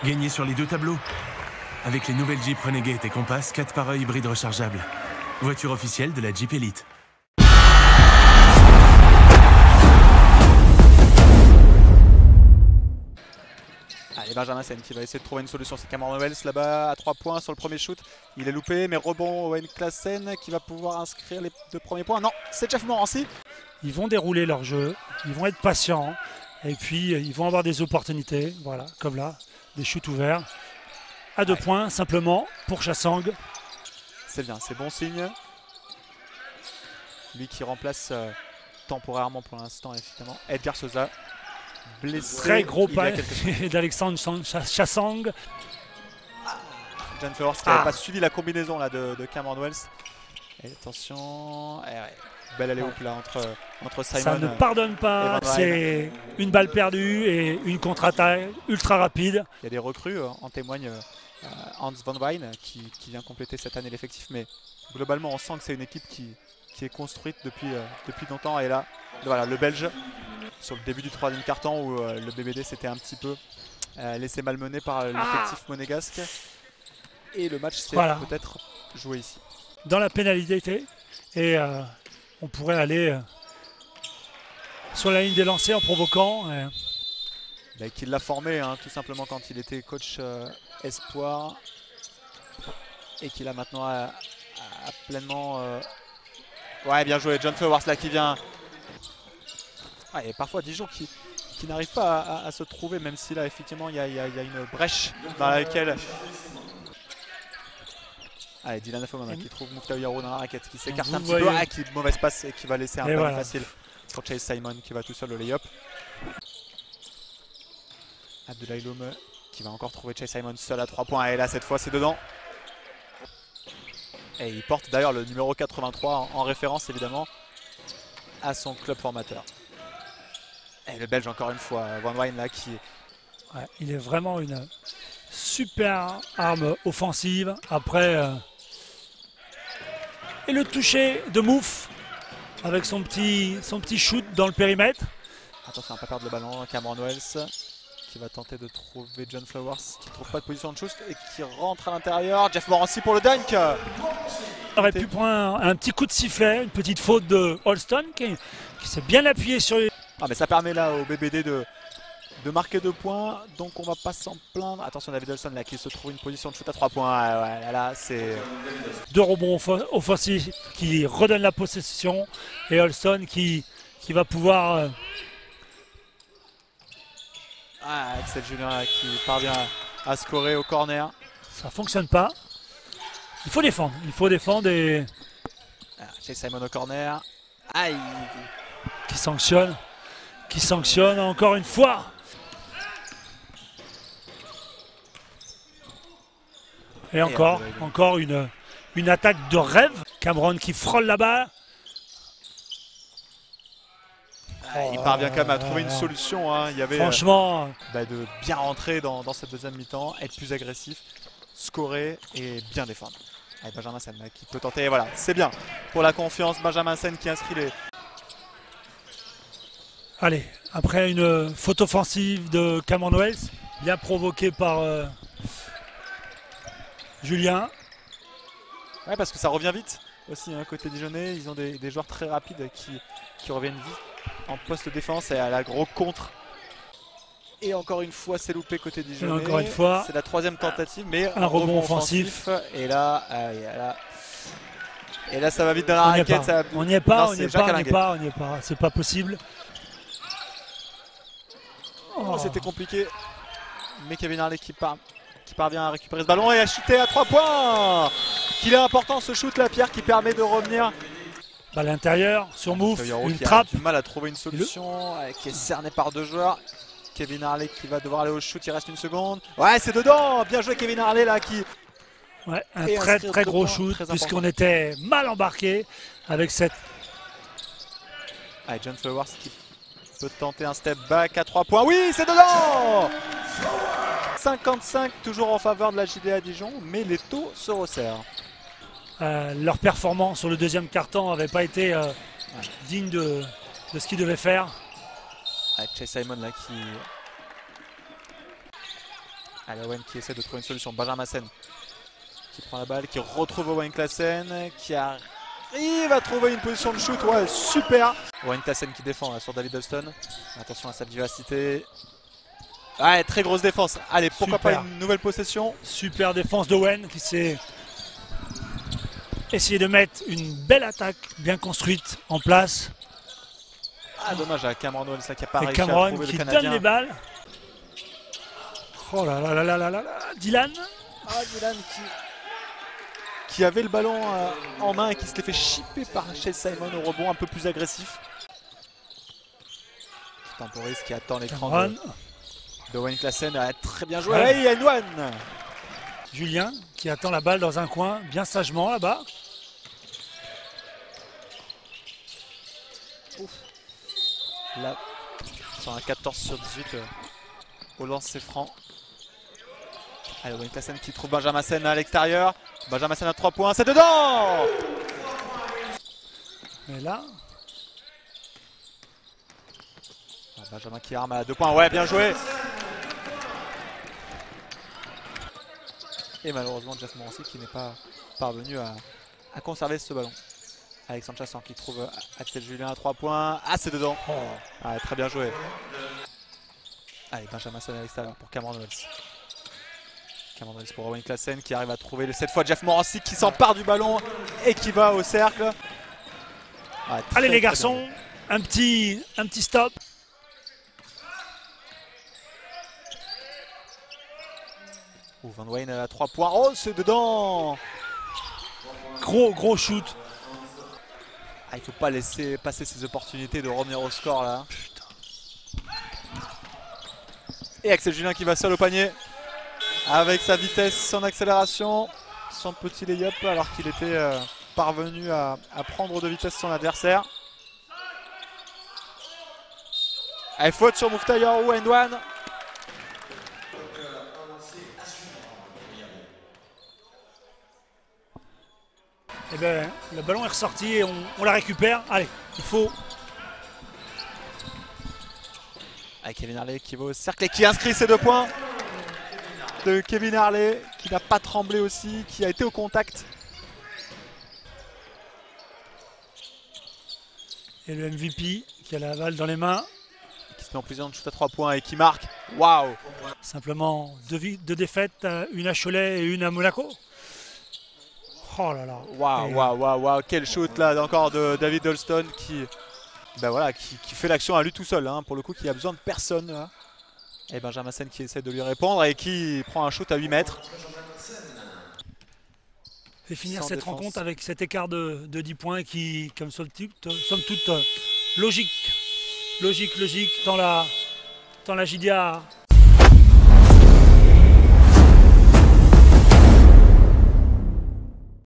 Gagnez sur les deux tableaux. Avec les nouvelles Jeep Renegade et Compass 4x1 hybride rechargeable. Voiture officielle de la Jeep Elite. Allez, Benjamin Sen qui va essayer de trouver une solution. C'est Cameron Wells là-bas à 3 points sur le premier shoot. Il est loupé, mais rebond Owen Klassen qui va pouvoir inscrire les 2 premiers points. Non, c'est Jeff Morancy. Ils vont dérouler leur jeu, ils vont être patients et puis ils vont avoir des opportunités, voilà, comme là, des shoots ouverts. À 2 points simplement pour Chassang. C'est bien, c'est bon signe. Lui qui remplace temporairement pour l'instant, évidemment, Edgar Sosa. Blessé. Très gros pas d'Alexandre Chassang. John Flowers qui n'avait pas suivi la combinaison là, de Cameron Wells. Et attention, belle alley-oop là entre Simon. Ça ne pardonne pas, c'est une balle perdue et une contre-attaque ultra rapide. Il y a des recrues, en témoigne Hans Van Wijn qui vient compléter cette année l'effectif. Mais globalement, on sent que c'est une équipe qui est construite depuis longtemps. Et là, voilà, le Belge, sur le début du 3e quart-temps où le BBD s'était un petit peu laissé malmener par l'effectif monégasque. Et le match s'est peut-être joué ici. Dans la pénalité, et on pourrait aller sur la ligne des lancers en provoquant. Qu'il l'a formé tout simplement quand il était coach espoir. Et qu'il a maintenant à pleinement... Ouais, bien joué, John Flowers là qui vient... et parfois Dijon qui n'arrive pas à se trouver, même si là effectivement il y a une brèche dans laquelle... Allez, Dylan Afomana qui trouve Moukhtar Yaro dans la raquette, qui s'écarte un petit peu, qui mauvaise passe et qui va laisser un peu facile pour Chase Simon qui va tout seul au lay-up. Abdoulaye Lome qui va encore trouver Chase Simon seul à 3 points et là cette fois c'est dedans. Et il porte d'ailleurs le numéro 83 en référence évidemment à son club formateur. Et le Belge encore une fois, Van Wijn là qui... Ouais, il est vraiment une super arme offensive après... Et le toucher de Mouf avec son petit shoot dans le périmètre. Attention à ne pas perdre le ballon, Cameron Wells qui va tenter de trouver John Flowers qui ne trouve pas de position de shoot et qui rentre à l'intérieur. Jeff Morancy pour le dunk. Il aurait pu prendre un petit coup de sifflet, une petite faute de Holston qui s'est bien appuyé sur les... Ah mais ça permet là au BBD de marquer 2 points, donc on va pas s'en plaindre. Attention David Holston là qui se trouve une position de shoot à 3 points. Ouais, là c'est... 2 rebonds offensifs qui redonnent la possession et Holston qui va pouvoir... Axel Julien là, qui parvient à scorer au corner. Ça fonctionne pas. Il faut défendre et... Chase Simon au corner. Aïe. Qui sanctionne encore une fois. Et encore une attaque de rêve. Cameron qui frôle la balle. Il parvient quand même à trouver une solution. Il y avait franchement de bien rentrer dans cette deuxième mi-temps, être plus agressif, scorer et bien défendre. Allez, Benjamin Sen qui peut tenter. Voilà, c'est bien pour la confiance. Benjamin Sen qui inscrit les... Allez, après une faute offensive de Cameron Wells, bien provoquée par Julien. Ouais, parce que ça revient vite aussi, côté dijonnais. Ils ont des joueurs très rapides qui reviennent vite en poste défense et à la gros contre. Et encore une fois, c'est loupé côté dijonnais. Encore une fois, c'est la 3e tentative, mais un rebond offensif. Et là, ça va vite dans la raquette. On n'y est pas. C'est pas possible. Oh, c'était compliqué. Mais Kevin Harley qui parvient à récupérer ce ballon et à shooter à 3 points. Qu'il est important ce shoot là, Pierre, qui permet de revenir. À l'intérieur, sur Mouf, une qui trappe. A du mal à trouver une solution, qui est cerné par 2 joueurs. Kevin Harley qui va devoir aller au shoot, il reste 1 seconde. Ouais, c'est dedans. Bien joué Kevin Harley là qui... Ouais, un très gros shoot puisqu'on était mal embarqué avec cette... Allez, John Flowers qui peut tenter un step back à 3 points. Oui, c'est dedans. 55 toujours en faveur de la JDA Dijon, mais les taux se resserrent. Leur performance sur le 2e quart-temps n'avait pas été digne de ce qu'ils devaient faire. Avec Chase Simon là qui Allez, Owen qui essaie de trouver une solution. Benjamin Sen qui prend la balle, qui retrouve Owen Klassen, qui arrive à trouver une position de shoot. Ouais, super. Owen Klassen qui défend là, sur David Alston. Attention à sa vivacité. Ouais, très grosse défense. Allez, pourquoi Super. pas une nouvelle possession. Super défense d'Owen qui s'est essayé de mettre une belle attaque bien construite en place. Ah, dommage à Cameron Owens là, qui a pas Et réussi à Cameron trouver le qui Canadien. donne les balles. Oh là là là là là là là. Dylan. Ah, Dylan qui avait le ballon en main et qui se l'est fait chipper par Chase Simon au rebond un peu plus agressif. Qui temporise, qui attend l'écran Cameron. de Owen Klassen. Ah, très bien joué. Ouais. Hey, N1. Julien qui attend la balle dans un coin bien sagement là-bas. Là, sur un 14 sur 18 au lancer franc. Allez, Owen Klassen qui trouve Benjamin Sen à l'extérieur. Benjamin Sen à 3 points, c'est dedans. Mais là, Benjamin qui arme à 2 points, ouais, bien joué. Et malheureusement, Jeff Morancy qui n'est pas parvenu à conserver ce ballon. Alexandre Chassan qui trouve Axel Julien à 3 points. Ah, c'est dedans. oh, Ah, très bien joué. Allez, Benjamin Sen à l'extérieur pour Cameron Owens. Cameron Owens pour Owen Klassen qui arrive à trouver cette fois Jeff Morancy qui s'empare du ballon et qui va au cercle. Ah, très, allez les très bien garçons, un petit stop. joué. Van Wayne à 3 points. Oh, c'est dedans. Gros shoot. Ah, il faut pas laisser passer ces opportunités de revenir au score là. Et Axel Julien qui va seul au panier. Avec sa vitesse, son accélération, son petit lay-up alors qu'il était parvenu à prendre de vitesse son adversaire. Allez, faute sur Mouftayor ou N1. Et ben, le ballon est ressorti et on la récupère. Allez, il faut. Avec Kevin Harley qui va au cercle et qui inscrit ses 2 points. De Kevin Harley qui n'a pas tremblé aussi, qui a été au contact. Et le MVP qui a la balle dans les mains. Qui se met en position de shoot à 3 points et qui marque. Waouh! Simplement deux défaites, une à Cholet et une à Monaco. Oh là là. Waouh, Et, waouh, waouh, waouh, quel shoot là encore de David Alston qui fait l'action à lui tout seul, hein, pour le coup, qui a besoin de personne. Là. Et Benjamin Sen qui essaie de lui répondre et qui prend un shoot à 8 mètres. Et finir Sans cette défense. rencontre avec cet écart de 10 points qui, comme somme toute, logique, tant la JDA